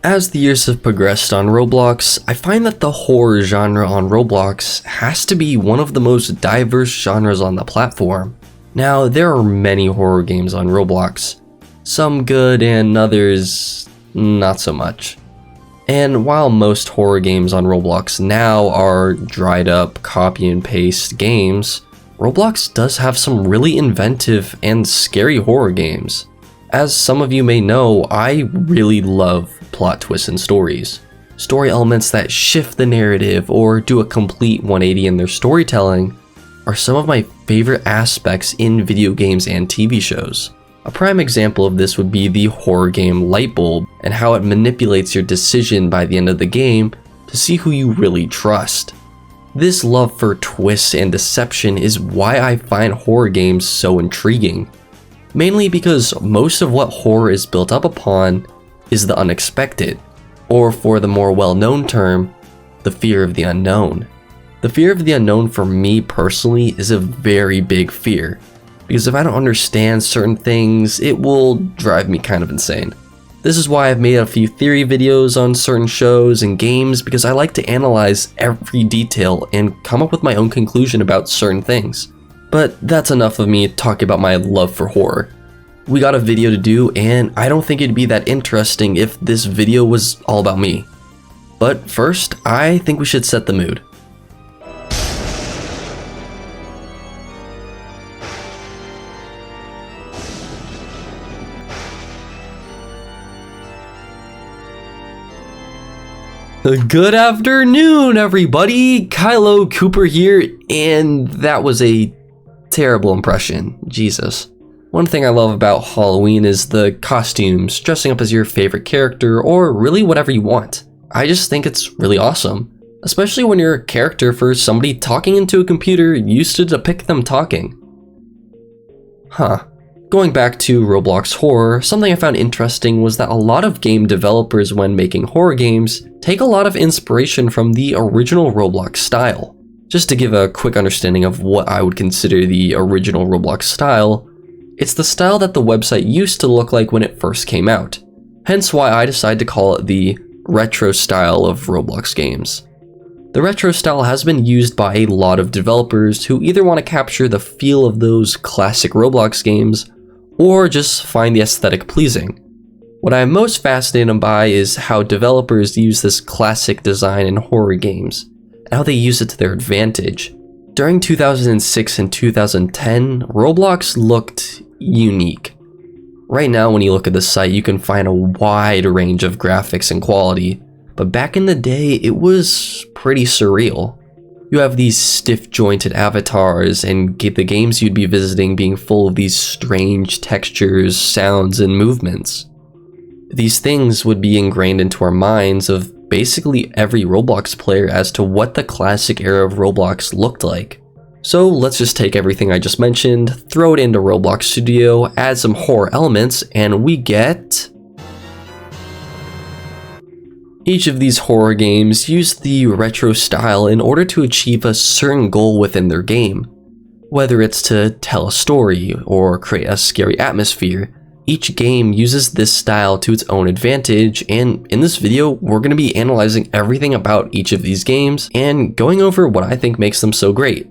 As the years have progressed on Roblox, I find that the horror genre on Roblox has to be one of the most diverse genres on the platform. Now, there are many horror games on Roblox, some good and others not so much. And while most horror games on Roblox now are dried up copy and paste games, Roblox does have some really inventive and scary horror games. As some of you may know, I really love plot twists and stories. Story elements that shift the narrative or do a complete 180 in their storytelling are some of my favorite aspects in video games and TV shows. A prime example of this would be the horror game Lightbulb and how it manipulates your decision by the end of the game to see who you really trust. This love for twists and deception is why I find horror games so intriguing. Mainly because most of what horror is built up upon is the unexpected, or for the more well-known term, the fear of the unknown. The fear of the unknown for me personally is a very big fear, because if I don't understand certain things, it will drive me kind of insane. This is why I've made a few theory videos on certain shows and games, because I like to analyze every detail and come up with my own conclusion about certain things. But that's enough of me talking about my love for horror. We got a video to do, and I don't think it'd be that interesting if this video was all about me. But first, I think we should set the mood. Good afternoon, everybody! Kylo Cooper here, and that was a terrible impression. Jesus. One thing I love about Halloween is the costumes, dressing up as your favorite character, or really whatever you want. I just think it's really awesome, especially when you're a character for somebody talking into a computer used to depict them talking. Going back to Roblox horror, something I found interesting was that a lot of game developers when making horror games take a lot of inspiration from the original Roblox style. Just to give a quick understanding of what I would consider the original Roblox style, it's the style that the website used to look like when it first came out, hence why I decided to call it the retro style of Roblox games. The retro style has been used by a lot of developers who either want to capture the feel of those classic Roblox games or just find the aesthetic pleasing. What I'm most fascinated by is how developers use this classic design in horror games, and how they use it to their advantage. During 2006 and 2010, Roblox looked unique. Right now, when you look at the site, you can find a wide range of graphics and quality, but back in the day, it was pretty surreal. You have these stiff-jointed avatars, and the games you'd be visiting being full of these strange textures, sounds, and movements. These things would be ingrained into our minds of basically every Roblox player as to what the classic era of Roblox looked like. So let's just take everything I just mentioned, throw it into Roblox Studio, add some horror elements, and we get... Each of these horror games use the retro style in order to achieve a certain goal within their game. Whether it's to tell a story or create a scary atmosphere, each game uses this style to its own advantage, and in this video, we're going to be analyzing everything about each of these games and going over what I think makes them so great.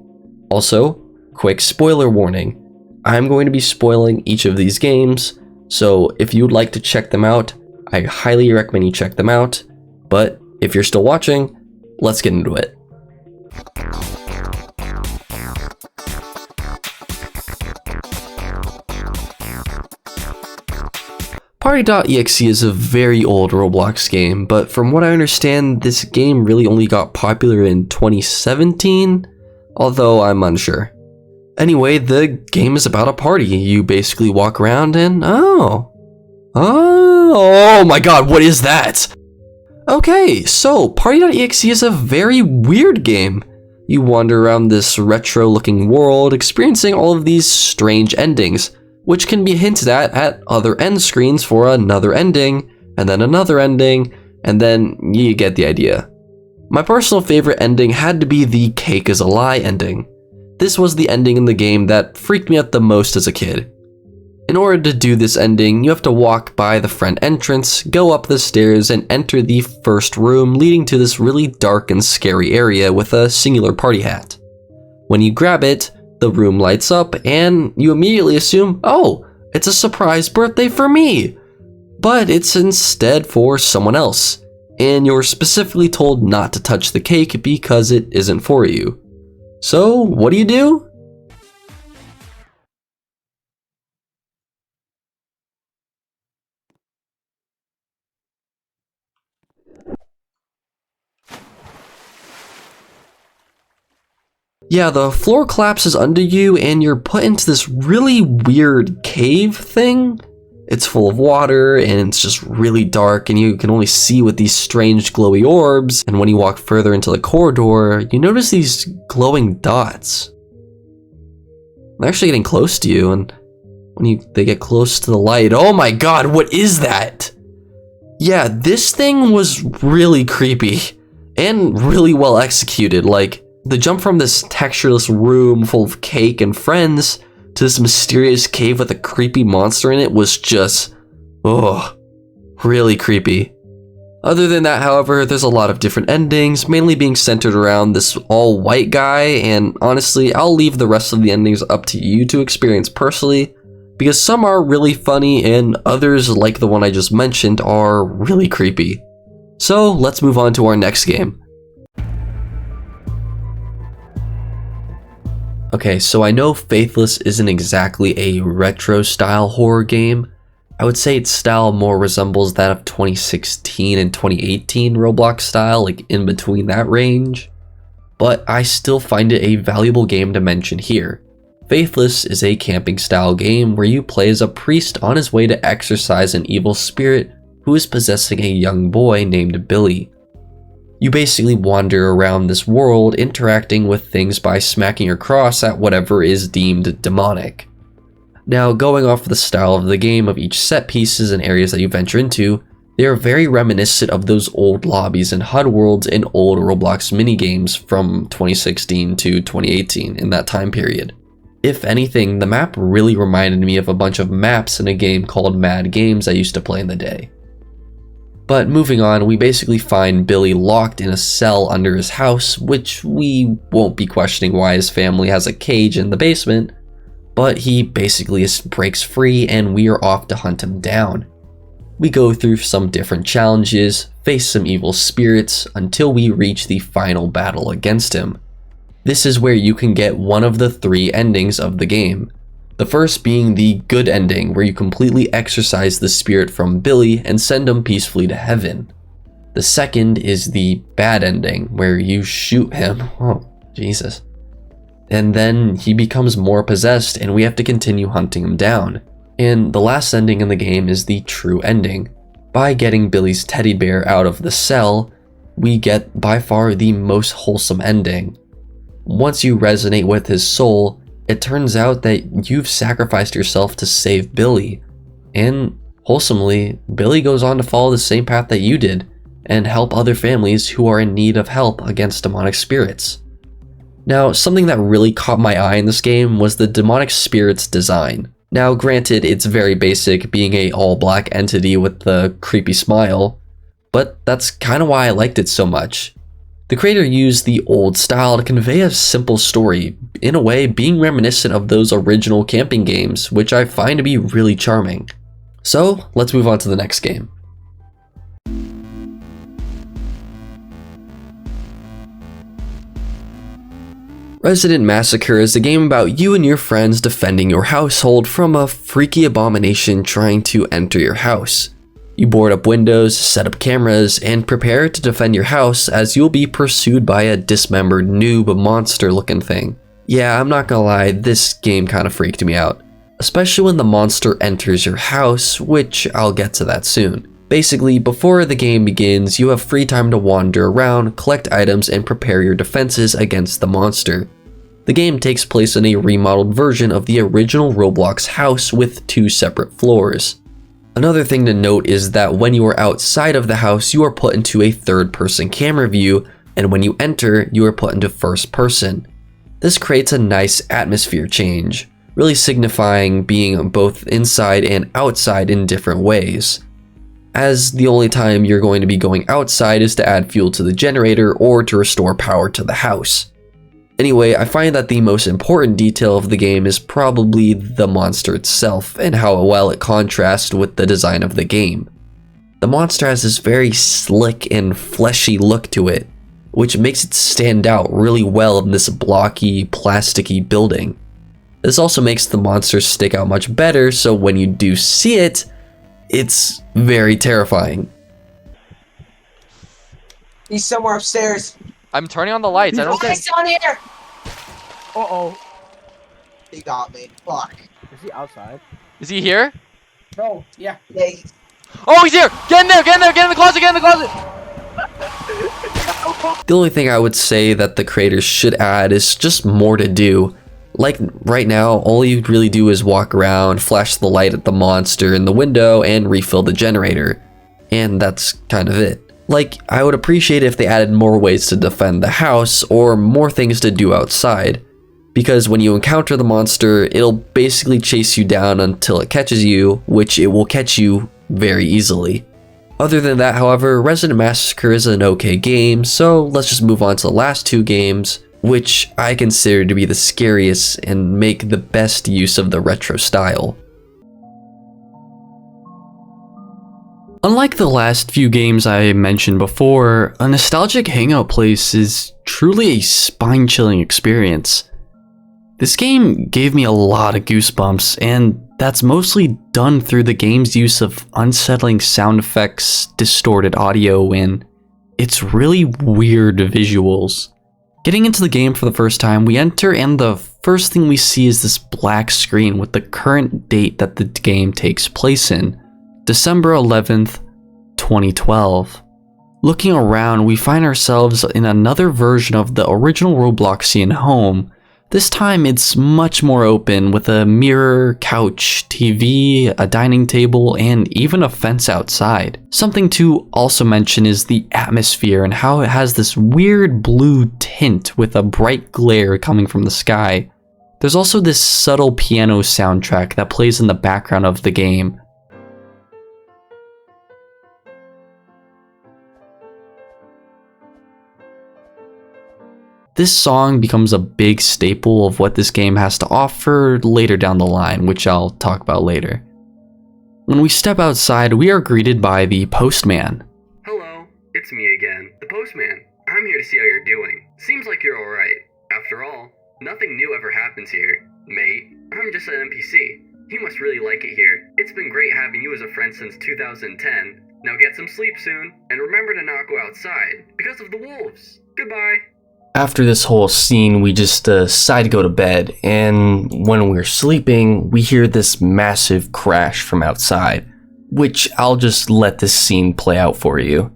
Also, quick spoiler warning, I'm going to be spoiling each of these games, so if you'd like to check them out, I highly recommend you check them out. But if you're still watching, let's get into it. Party.exe is a very old Roblox game, but from what I understand, this game really only got popular in 2017, although I'm unsure. Anyway, the game is about a party. You basically walk around and oh my god, what is that? Okay, so Party.exe is a very weird game. You wander around this retro-looking world, experiencing all of these strange endings, which can be hinted at other end screens for another ending, and then another ending, and then you get the idea. My personal favorite ending had to be the cake is a lie ending. This was the ending in the game that freaked me out the most as a kid. In order to do this ending, you have to walk by the front entrance, go up the stairs, and enter the first room leading to this really dark and scary area with a singular party hat. When you grab it, the room lights up and you immediately assume, oh, it's a surprise birthday for me! But it's instead for someone else, and you're specifically told not to touch the cake because it isn't for you. So, what do? Yeah, the floor collapses under you and you're put into this really weird cave thing. It's full of water and it's just really dark and you can only see with these strange glowy orbs. And when you walk further into the corridor, you notice these glowing dots. They're actually getting close to you, and when they get close to the light, oh my god, what is that? Yeah, this thing was really creepy and really well executed. Like, the jump from this textureless room full of cake and friends to this mysterious cave with a creepy monster in it was just, really creepy. Other than that, however, there's a lot of different endings, mainly being centered around this all-white guy, and honestly, I'll leave the rest of the endings up to you to experience personally, because some are really funny and others, like the one I just mentioned, are really creepy. So let's move on to our next game. Okay, so I know Faithless isn't exactly a retro-style horror game. I would say its style more resembles that of 2016 and 2018 Roblox style, like in between that range. But I still find it a valuable game to mention here. Faithless is a camping style game where you play as a priest on his way to exorcise an evil spirit who is possessing a young boy named Billy. You basically wander around this world interacting with things by smacking your cross at whatever is deemed demonic. Now, going off the style of the game of each set pieces and areas that you venture into, they are very reminiscent of those old lobbies and HUD worlds in old Roblox minigames from 2016 to 2018 in that time period. If anything, the map really reminded me of a bunch of maps in a game called Mad Games I used to play in the day. But moving on, we basically find Billy locked in a cell under his house, which we won't be questioning why his family has a cage in the basement, but he basically breaks free and we are off to hunt him down. We go through some different challenges, face some evil spirits, until we reach the final battle against him. This is where you can get one of the 3 endings of the game. The first being the good ending, where you completely exorcise the spirit from Billy and send him peacefully to heaven. The second is the bad ending, where you shoot him. Oh, Jesus. And then he becomes more possessed and we have to continue hunting him down. And the last ending in the game is the true ending. By getting Billy's teddy bear out of the cell, we get by far the most wholesome ending. Once you resonate with his soul, it turns out that you've sacrificed yourself to save Billy, and wholesomely, Billy goes on to follow the same path that you did, and help other families who are in need of help against demonic spirits. Now, something that really caught my eye in this game was the demonic spirits design. Now, granted, it's very basic, being a all-black entity with the creepy smile, but that's kind of why I liked it so much. The creator used the old style to convey a simple story, in a way being reminiscent of those original camping games, which I find to be really charming. So, let's move on to the next game. Resident Massacre is a game about you and your friends defending your household from a freaky abomination trying to enter your house. You board up windows, set up cameras, and prepare to defend your house as you'll be pursued by a dismembered noob monster looking thing. Yeah, I'm not gonna lie, this game kinda freaked me out. Especially when the monster enters your house, which I'll get to that soon. Basically, before the game begins, you have free time to wander around, collect items, and prepare your defenses against the monster. The game takes place in a remodeled version of the original Roblox house with 2 separate floors. Another thing to note is that when you are outside of the house, you are put into a third-person camera view, and when you enter, you are put into first person. This creates a nice atmosphere change, really signifying being both inside and outside in different ways, as the only time you're going to be going outside is to add fuel to the generator or to restore power to the house. Anyway, I find that the most important detail of the game is probably the monster itself and how well it contrasts with the design of the game. The monster has this very slick and fleshy look to it, which makes it stand out really well in this blocky, plasticky building. This also makes the monster stick out much better, so when you do see it, it's very terrifying. He's somewhere upstairs. I'm turning on the lights. I don't think. He's down here. Uh-oh. He got me. Fuck. Is he outside? Is he here? No. Yeah. Yeah, Oh, he's here! Get in there! Get in there! Get in the closet! Get in the closet! The only thing I would say that the creators should add is just more to do. Like right now, all you really do is walk around, flash the light at the monster in the window, and refill the generator. And that's kind of it. Like, I would appreciate if they added more ways to defend the house or more things to do outside. Because when you encounter the monster, it'll basically chase you down until it catches you, which it will catch you very easily. Other than that, however, Resident Massacre is an okay game, so let's just move on to the last two games, which I consider to be the scariest and make the best use of the retro style. Unlike the last few games I mentioned before, a nostalgic hangout place is truly a spine-chilling experience. This game gave me a lot of goosebumps, and that's mostly done through the game's use of unsettling sound effects, distorted audio, and its really weird visuals. Getting into the game for the first time, we enter and the first thing we see is this black screen with the current date that the game takes place in, December 11th, 2012. Looking around, we find ourselves in another version of the original Robloxian home. This time it's much more open with a mirror, couch, TV, a dining table, and even a fence outside. Something to also mention is the atmosphere and how it has this weird blue tint with a bright glare coming from the sky. There's also this subtle piano soundtrack that plays in the background of the game. This song becomes a big staple of what this game has to offer later down the line, which I'll talk about later. When we step outside, we are greeted by the postman. Hello, it's me again, the postman. I'm here to see how you're doing. Seems like you're alright. After all, nothing new ever happens here. Mate, I'm just an NPC. You must really like it here. It's been great having you as a friend since 2010. Now get some sleep soon, and remember to not go outside, because of the wolves. Goodbye. After this whole scene, we just decide to go to bed, and when we're sleeping, we hear this massive crash from outside, which I'll just let this scene play out for you.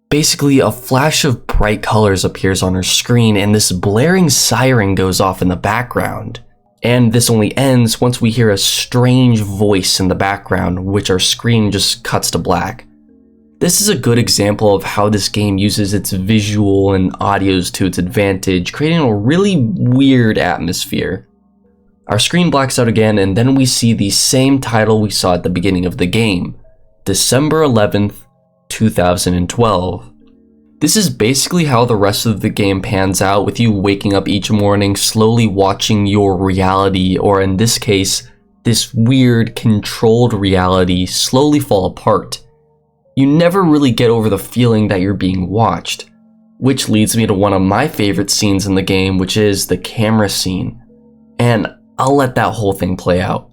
Basically, a flash of bright colors appears on our screen and this blaring siren goes off in the background. And this only ends once we hear a strange voice in the background, which our screen just cuts to black. This is a good example of how this game uses its visual and audios to its advantage, creating a really weird atmosphere. Our screen blacks out again, and then we see the same title we saw at the beginning of the game, December 11th, 2012. This is basically how the rest of the game pans out, with you waking up each morning slowly watching your reality, or in this case, this weird controlled reality slowly fall apart. You never really get over the feeling that you're being watched, which leads me to one of my favorite scenes in the game, which is the camera scene. And I'll let that whole thing play out.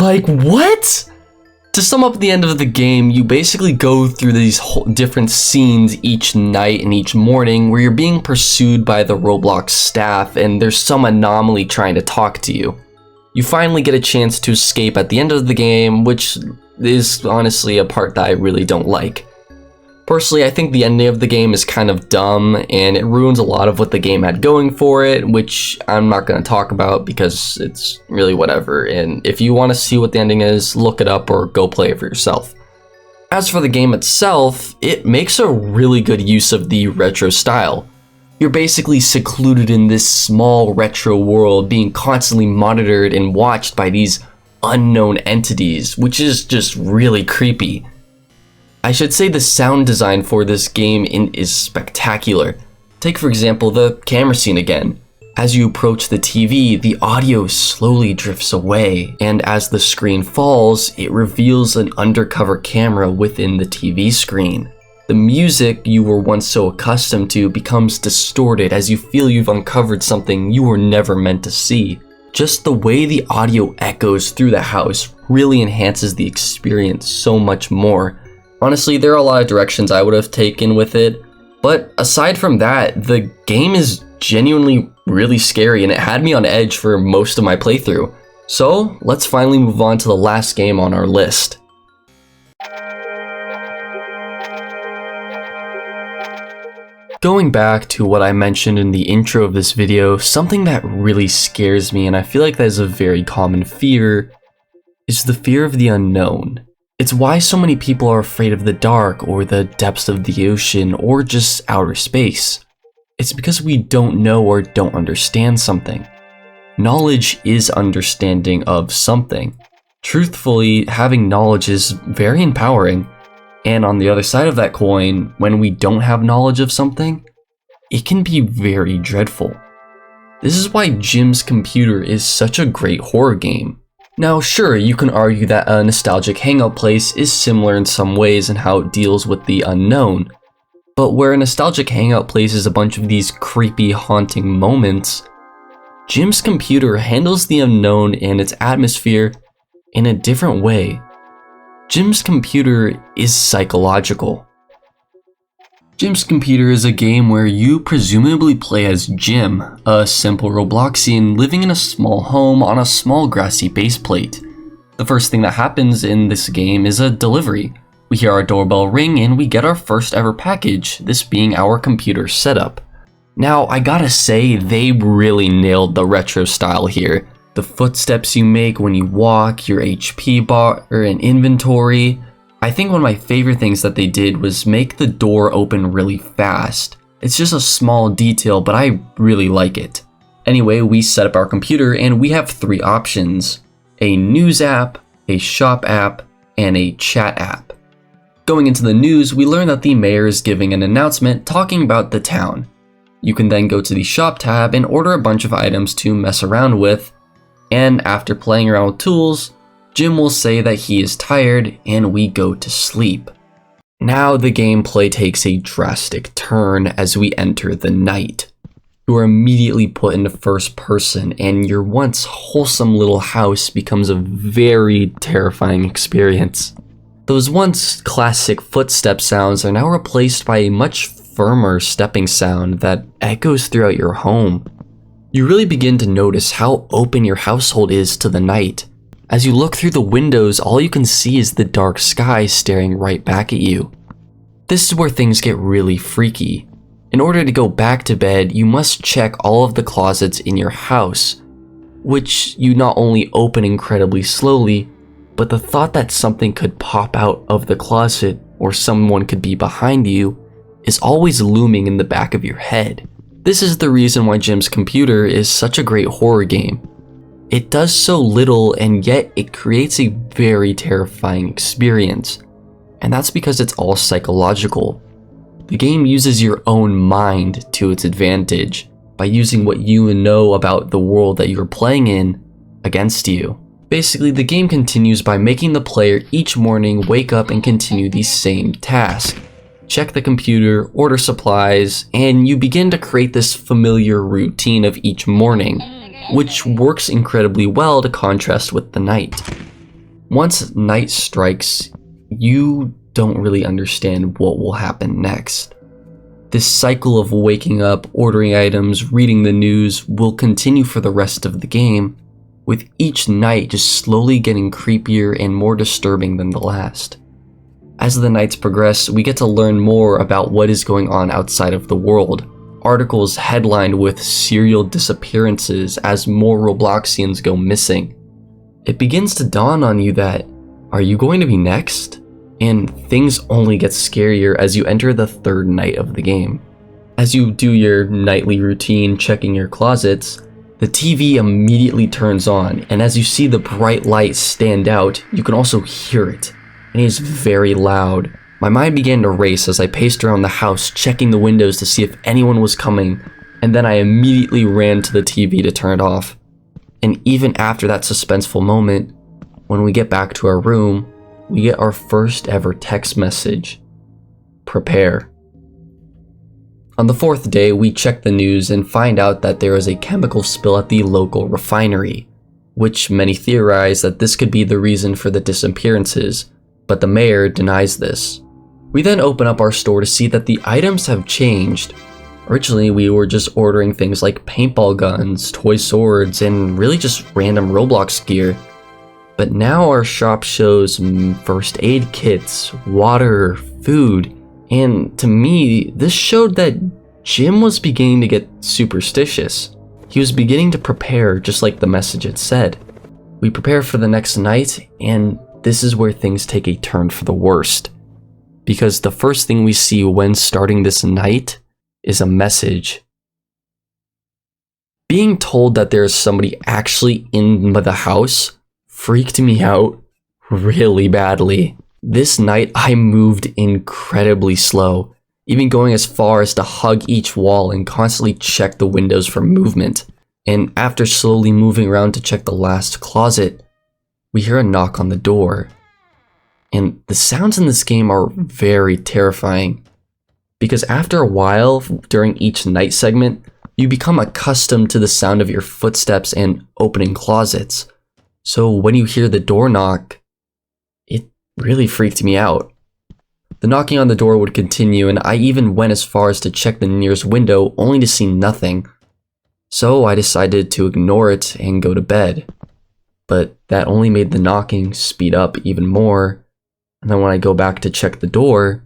Like, what? To sum up the end of the game, you basically go through these different scenes each night and each morning where you're being pursued by the Roblox staff and there's some anomaly trying to talk to you. You finally get a chance to escape at the end of the game, which is honestly a part that I really don't like. Personally, I think the ending of the game is kind of dumb and it ruins a lot of what the game had going for it, which I'm not going to talk about because it's really whatever. And if you want to see what the ending is, look it up or go play it for yourself. As for the game itself, it makes a really good use of the retro style. You're basically secluded in this small retro world, being constantly monitored and watched by these unknown entities, which is just really creepy. I should say the sound design for this game is spectacular. Take for example the camera scene again. As you approach the TV, the audio slowly drifts away, and as the screen falls, it reveals an undercover camera within the TV screen. The music you were once so accustomed to becomes distorted as you feel you've uncovered something you were never meant to see. Just the way the audio echoes through the house really enhances the experience so much more. Honestly, there are a lot of directions I would have taken with it, but aside from that, the game is genuinely really scary and it had me on edge for most of my playthrough. So, let's finally move on to the last game on our list. Going back to what I mentioned in the intro of this video, something that really scares me and I feel like that is a very common fear is the fear of the unknown. It's why so many people are afraid of the dark or the depths of the ocean or just outer space. It's because we don't know or don't understand something. Knowledge is understanding of something. Truthfully, having knowledge is very empowering. And on the other side of that coin, when we don't have knowledge of something, it can be very dreadful. This is why Jim's Computer is such a great horror game. Now sure, you can argue that a nostalgic hangout place is similar in some ways in how it deals with the unknown, but where a nostalgic hangout place is a bunch of these creepy, haunting moments, Jim's Computer handles the unknown and its atmosphere in a different way. Jim's Computer is psychological. Jim's Computer is a game where you presumably play as Jim, a simple Robloxian living in a small home on a small grassy base plate. The first thing that happens in this game is a delivery. We hear our doorbell ring and we get our first ever package, this being our computer setup. Now, I gotta say, they really nailed the retro style here. The footsteps you make when you walk, your HP bar and inventory. I think one of my favorite things that they did was make the door open really fast. It's just a small detail, but I really like it. Anyway, we set up our computer and we have three options: a news app, a shop app, and a chat app. Going into the news, we learn that the mayor is giving an announcement talking about the town. You can then go to the shop tab and order a bunch of items to mess around with, and after playing around with tools, Jim will say that he is tired and we go to sleep. Now the gameplay takes a drastic turn as we enter the night. You are immediately put into first person and your once wholesome little house becomes a very terrifying experience. Those once classic footstep sounds are now replaced by a much firmer stepping sound that echoes throughout your home. You really begin to notice how open your household is to the night. As you look through the windows, all you can see is the dark sky staring right back at you. This is where things get really freaky. In order to go back to bed, you must check all of the closets in your house, which you not only open incredibly slowly, but the thought that something could pop out of the closet or someone could be behind you is always looming in the back of your head. This is the reason why Jim's Computer is such a great horror game. It does so little and yet it creates a very terrifying experience, and that's because it's all psychological. The game uses your own mind to its advantage by using what you know about the world that you're playing in against you. Basically, the game continues by making the player each morning wake up and continue the same task. Check the computer, order supplies, and you begin to create this familiar routine of each morning, which works incredibly well to contrast with the night. Once night strikes, you don't really understand what will happen next. This cycle of waking up, ordering items, reading the news will continue for the rest of the game, with each night just slowly getting creepier and more disturbing than the last. As the nights progress, we get to learn more about what is going on outside of the world. Articles headlined with serial disappearances as more Robloxians go missing. It begins to dawn on you that, are you going to be next? And things only get scarier as you enter the third night of the game. As you do your nightly routine checking your closets, the TV immediately turns on, and as you see the bright light stand out, you can also hear it, and it is very loud. My mind began to race as I paced around the house, checking the windows to see if anyone was coming, and then I immediately ran to the TV to turn it off. And even after that suspenseful moment, when we get back to our room, we get our first ever text message. Prepare. On the fourth day, we check the news and find out that there is a chemical spill at the local refinery, which many theorize that this could be the reason for the disappearances, but the mayor denies this. We then open up our store to see that the items have changed. Originally, we were just ordering things like paintball guns, toy swords, and really just random Roblox gear. But now our shop shows first aid kits, water, food, and to me, this showed that Jim was beginning to get superstitious. He was beginning to prepare just like the message had said. We prepare for the next night, and this is where things take a turn for the worst. Because the first thing we see when starting this night is a message. Being told that there is somebody actually in the house freaked me out really badly. This night I moved incredibly slow, even going as far as to hug each wall and constantly check the windows for movement. And after slowly moving around to check the last closet, we hear a knock on the door. And the sounds in this game are very terrifying, because after a while, during each night segment, you become accustomed to the sound of your footsteps and opening closets. So when you hear the door knock, it really freaked me out. The knocking on the door would continue, and I even went as far as to check the nearest window only to see nothing. So I decided to ignore it and go to bed. But that only made the knocking speed up even more. And then when I go back to check the door,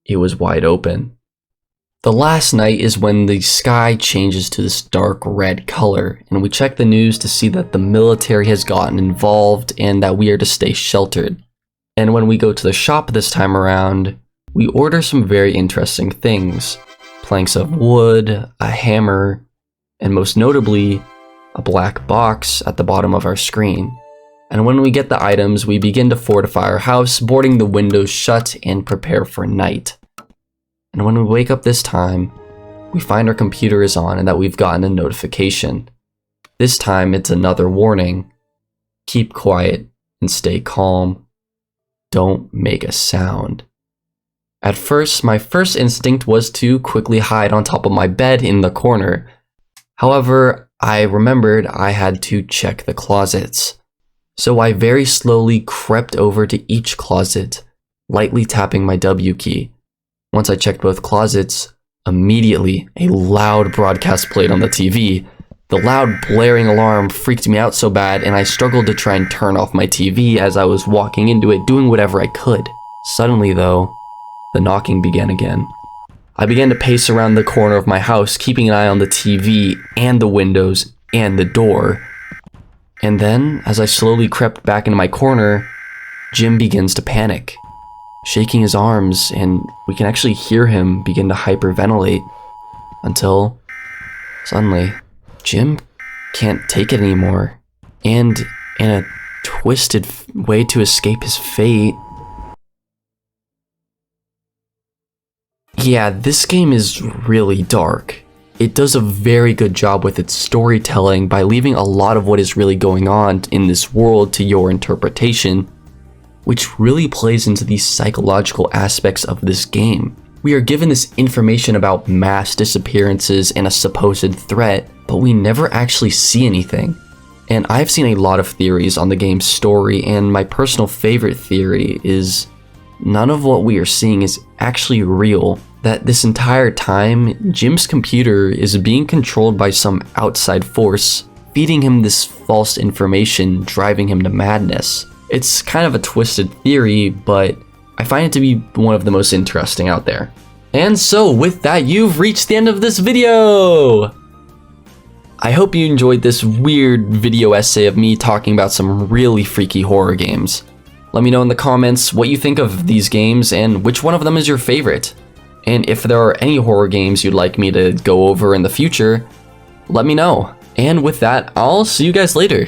it was wide open. The last night is when the sky changes to this dark red color, and we check the news to see that the military has gotten involved and that we are to stay sheltered. And when we go to the shop this time around, we order some very interesting things. Planks of wood, a hammer, and most notably, a black box at the bottom of our screen. And when we get the items, we begin to fortify our house, boarding the windows shut and prepare for night. And when we wake up this time, we find our computer is on and that we've gotten a notification. This time it's another warning. Keep quiet and stay calm. Don't make a sound. At first, my first instinct was to quickly hide on top of my bed in the corner. However, I remembered I had to check the closets. So I very slowly crept over to each closet, lightly tapping my W key. Once I checked both closets, immediately a loud broadcast played on the TV. The loud blaring alarm freaked me out so bad, and I struggled to try and turn off my TV as I was walking into it, doing whatever I could. Suddenly though, the knocking began again. I began to pace around the corner of my house, keeping an eye on the TV and the windows and the door. And then, as I slowly crept back into my corner, Jim begins to panic, shaking his arms, and we can actually hear him begin to hyperventilate until suddenly Jim can't take it anymore, and in a twisted way to escape his fate, Yeah, this game is really dark. It does a very good job with its storytelling by leaving a lot of what is really going on in this world to your interpretation, which really plays into the psychological aspects of this game. We are given this information about mass disappearances and a supposed threat, but we never actually see anything. And I've seen a lot of theories on the game's story, and my personal favorite theory is none of what we are seeing is actually real. That this entire time, Jim's computer is being controlled by some outside force, feeding him this false information, driving him to madness. It's kind of a twisted theory, but I find it to be one of the most interesting out there. And so with that, you've reached the end of this video! I hope you enjoyed this weird video essay of me talking about some really freaky horror games. Let me know in the comments what you think of these games and which one of them is your favorite. And if there are any horror games you'd like me to go over in the future, let me know. And with that, I'll see you guys later.